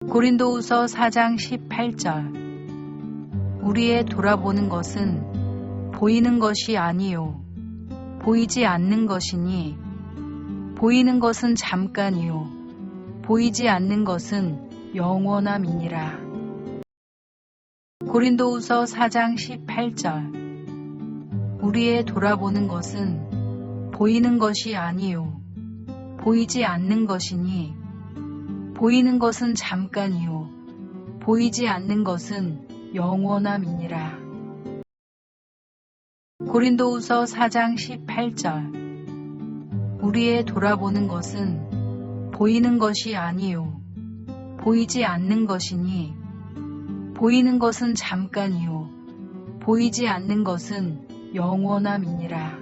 고린도후서 4장 18절. 우리의 돌아보는 것은 보이는 것이 아니요 보이지 않는 것이니 보이는 것은 잠깐이요 보이지 않는 것은 영원함이니라. 고린도후서 4장 18절. 우리의 돌아보는 것은 보이는 것이 아니요 보이지 않는 것이니 보이는 것은 잠깐이요 보이지 않는 것은 영원함이니라. 고린도후서 4장 18절. 우리의 돌아보는 것은 보이는 것이 아니요 보이지 않는 것이니 보이는 것은 잠깐이요 보이지 않는 것은 영원함이니라.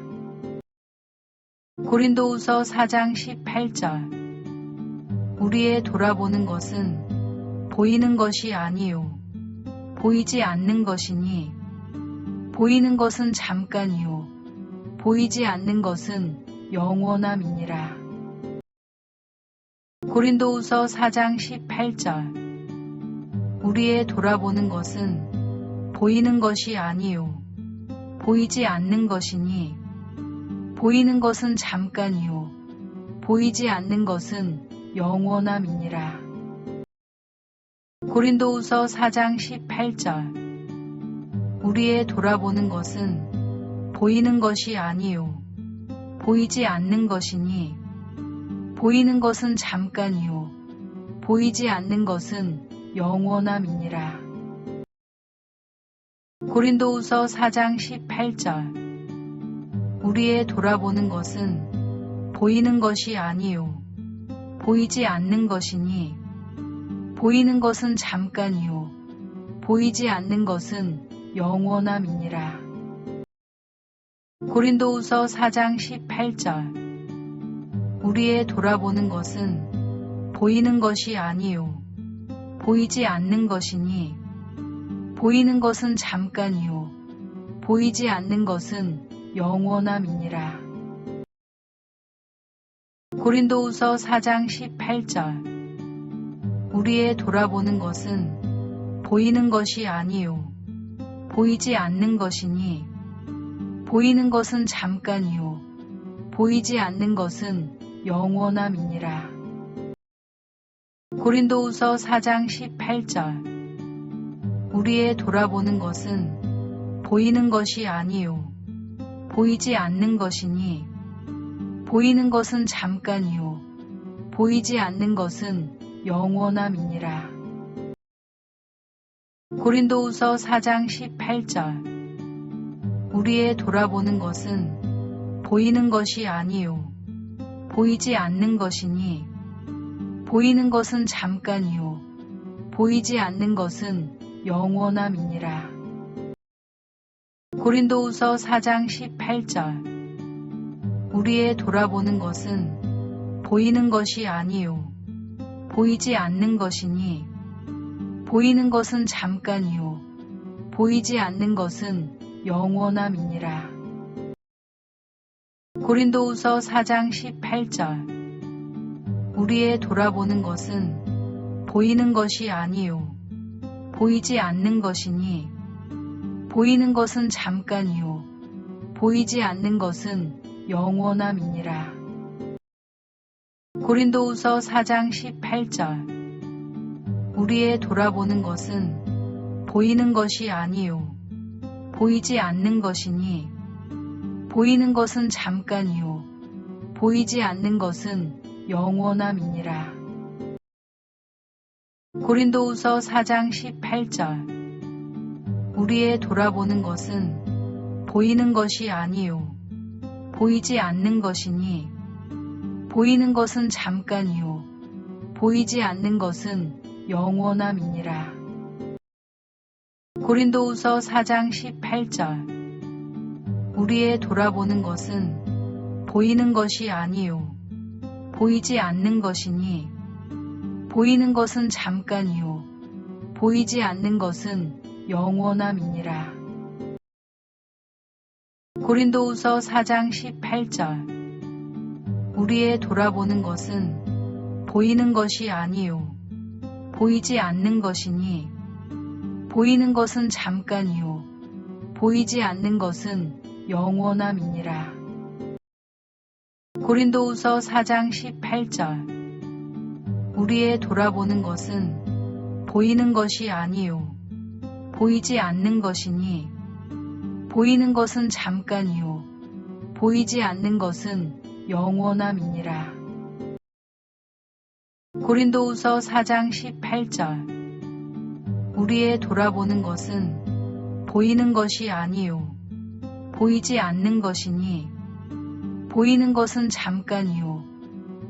고린도후서 4장 18절. 우리의 돌아보는 것은 보이는 것이 아니요 보이지 않는 것이니 보이는 것은 잠깐이요 보이지 않는 것은 영원함이니라. 고린도후서 4장 18절. 우리의 돌아보는 것은 보이는 것이 아니요 보이지 않는 것이니 보이는 것은 잠깐이요 보이지 않는 것은 영원함이니라. 고린도후서 4장 18절. 우리의 돌아보는 것은 보이는 것이 아니요 보이지 않는 것이니 보이는 것은 잠깐이요 보이지 않는 것은 영원함이니라. 고린도후서 4장 18절. 우리의 돌아보는 것은 보이는 것이 아니요 보이지 않는 것이니 보이는 것은 잠깐이요 보이지 않는 것은 영원함이니라. 고린도후서 4장 18절. 우리의 돌아보는 것은 보이는 것이 아니요 보이지 않는 것이니 보이는 것은 잠깐이요 보이지 않는 것은 영원함이니라. 고린도후서 4장 18절. 우리의 돌아보는 것은 보이는 것이 아니요 보이지 않는 것이니 보이는 것은 잠깐이요 보이지 않는 것은 영원함이니라. 고린도후서 4장 18절. 우리의 돌아보는 것은 보이는 것이 아니요 보이지 않는 것이니 보이는 것은 잠깐이요 보이지 않는 것은 영원함이니라. 고린도후서 4장 18절. 우리의 돌아보는 것은 보이는 것이 아니요 보이지 않는 것이니 보이는 것은 잠깐이요 보이지 않는 것은 영원함이니라. 고린도후서 4장 18절. 우리의 돌아보는 것은 보이는 것이 아니요 보이지 않는 것이니 보이는 것은 잠깐이요 보이지 않는 것은 영원함이니라. 고린도후서 4장 18절. 우리의 돌아보는 것은 보이는 것이 아니요 보이지 않는 것이니 보이는 것은 잠깐이요 보이지 않는 것은 영원함이니라. 고린도후서 4장 18절. 우리의 돌아보는 것은 보이는 것이 아니요 보이지 않는 것이니 보이는 것은 잠깐이요 보이지 않는 것은 영원함이니라. 고린도후서 4장 18절. 우리의 돌아보는 것은 보이는 것이 아니요 보이지 않는 것이니 보이는 것은 잠깐이요 보이지 않는 것은 영원함이니라. 고린도후서 4장 18절. 우리의 돌아보는 것은 보이는 것이 아니요 보이지 않는 것이니 보이는 것은 잠깐이요 보이지 않는 것은 영원함이니라. 고린도후서 4장 18절. 우리의 돌아보는 것은 보이는 것이 아니요 보이지 않는 것이니 보이는 것은 잠깐이요 보이지 않는 것은 영원함이니라. 고린도후서 4장 18절 우리의 돌아보는 것은 보이는 것이 아니요 보이지 않는 것이니 보이는 것은 잠깐이요 보이지 않는 것은 영원함이니라. 고린도후서 4장 18절 우리의 돌아보는 것은 보이는 것이 아니요 보이지 않는 것이니 보이는 것은 잠깐이요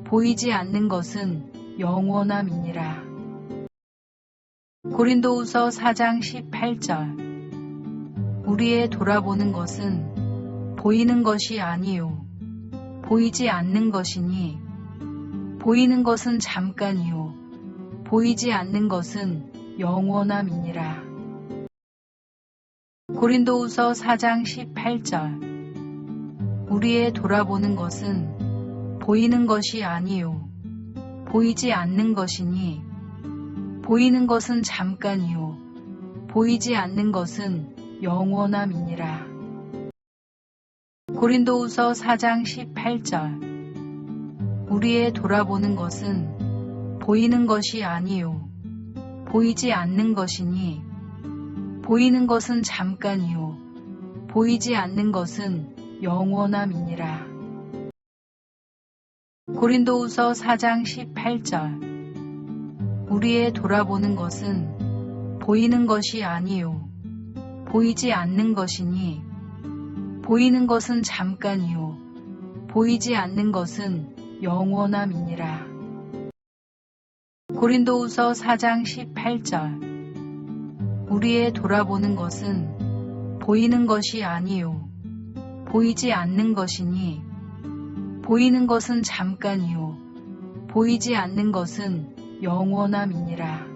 보이지 않는 것은 영원함이니라. 고린도후서 4장 18절 우리의 돌아보는 것은 보이는 것이 아니요 보이지 않는 것이니 보이는 것은 잠깐이요 보이지 않는 것은 영원함이니라. 고린도후서 4장 18절 우리의 돌아보는 것은 보이는 것이 아니요 보이지 않는 것이니 보이는 것은 잠깐이요 보이지 않는 것은 영원함이니라. 고린도후서 4장 18절 우리의 돌아보는 것은 보이는 것이 아니요 보이지 않는 것이니 보이는 것은 잠깐이요 보이지 않는 것은 영원함이니라. 고린도후서 4장 18절 우리의 돌아보는 것은 보이는 것이 아니요 보이지 않는 것이니 보이는 것은 잠깐이요 보이지 않는 것은 영원함이니라. 고린도후서 4장 18절 우리의 돌아보는 것은 보이는 것이 아니요 보이지 않는 것이니 보이는 것은 잠깐이요 보이지 않는 것은 영원함이니라.